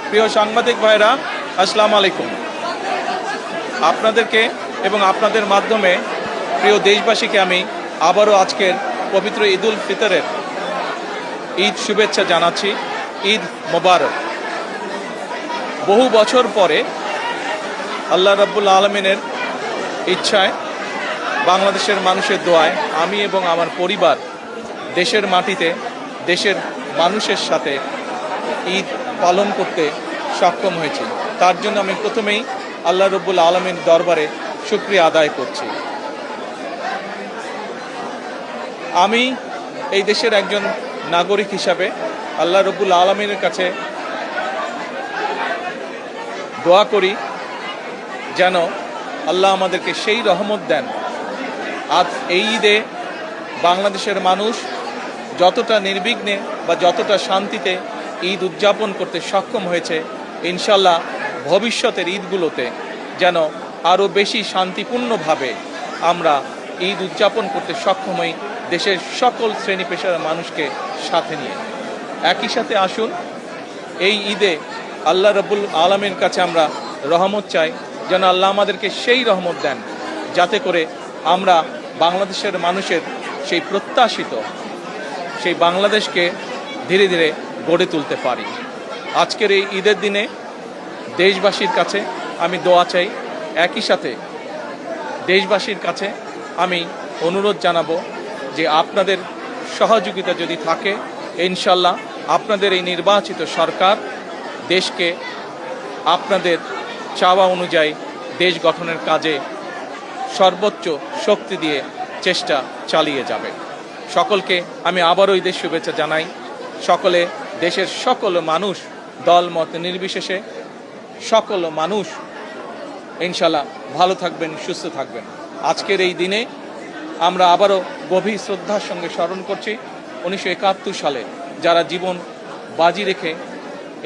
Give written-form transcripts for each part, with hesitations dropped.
প্রিয় সাংবাদিক ভাইরা, আসসালামু আলাইকুম। আপনাদেরকে এবং আপনাদের মাধ্যমে প্রিয় দেশবাসীকে আমি আবারও আজকের পবিত্র ঈদুল ফিতরের ঈদ শুভেচ্ছা জানাচ্ছি। ঈদ মোবারক। বহু বছর পরে আল্লাহ রাব্বুল আলামিনের ইচ্ছায়, বাংলাদেশের মানুষের দোয়ায় আমি এবং আমার পরিবার দেশের মাটিতে দেশের মানুষের সাথে ঈদ পালন করতে সক্ষম হয়েছি। তার জন্য আমি প্রথমেই আল্লাহ রাব্বুল আলামিনের দরবারে শুকরিয়া আদায় করছি। আমি এই দেশের একজন নাগরিক হিসাবে আল্লাহ রাব্বুল আলামিনের কাছে দোয়া করি যেন আল্লাহ আমাদেরকে সেই রহমত দেন। আজ এই ঈদে বাংলাদেশের মানুষ যতটা নির্বিঘ্নে বা যতটা শান্তিতে ঈদ উদযাপন করতে সক্ষম হয়েছে, ইনশাল্লাহ ভবিষ্যতের ঈদগুলোতে যেন আরও বেশি শান্তিপূর্ণভাবে আমরা ঈদ উদযাপন করতে সক্ষম হই, দেশের সকল শ্রেণী পেশার মানুষকে সাথে নিয়ে। একই সাথে আসুন এই ঈদে আল্লাহ রাব্বুল আলামিনের কাছে আমরা রহমত চাই, যেন আল্লাহ আমাদেরকে সেই রহমত দেন যাতে করে আমরা বাংলাদেশের মানুষের সেই প্রত্যাশিত সেই বাংলাদেশকে ধীরে ধীরে গড়ে তুলতে পারি। আজকের এই ঈদের দিনে দেশবাসীর কাছে আমি দোয়া চাই। একই সাথে দেশবাসীর কাছে আমি অনুরোধ জানাবো যে আপনাদের সহযোগিতা যদি থাকে, ইনশাল্লাহ আপনাদের এই নির্বাচিত সরকার দেশকে আপনাদের চাওয়া অনুযায়ী দেশ গঠনের কাজে সর্বোচ্চ শক্তি দিয়ে চেষ্টা চালিয়ে যাবে। সকলকে আমি আবারও ঈদের শুভেচ্ছা জানাই। সকলে, দেশের সকল মানুষ, দল মত নির্বিশেষে সকল মানুষ ইনশাল্লাহ ভালো থাকবেন, সুস্থ থাকবেন। আজকের এই দিনে আমরা আবারও গভীর শ্রদ্ধার সঙ্গে স্মরণ করছি 1971 সালে যারা জীবন বাজি রেখে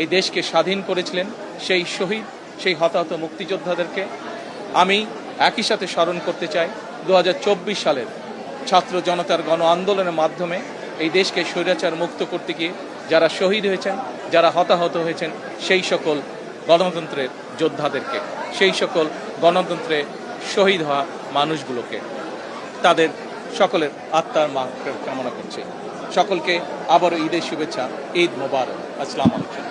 এই দেশকে স্বাধীন করেছিলেন, সেই শহীদ, সেই হতাহত মুক্তিযোদ্ধাদেরকে আমি একই সাথে স্মরণ করতে চাই 2024 সালের ছাত্র জনতার গণ আন্দোলনের মাধ্যমে এই দেশকে স্বৈরাচার মুক্ত করতে গিয়ে যারা শহীদ হয়েছেন, যারা হতাহত হয়েছেন, সেই সকল গণতন্ত্রের যোদ্ধাদেরকে, সেই সকল গণতন্ত্রে শহীদ হওয়া মানুষগুলোকে, তাদের সকলের আত্মার মাগফিরাত কামনা করছি। সকলকে আবারও ঈদের শুভেচ্ছা। ঈদ মোবারক। আসসালামু আলাইকুম।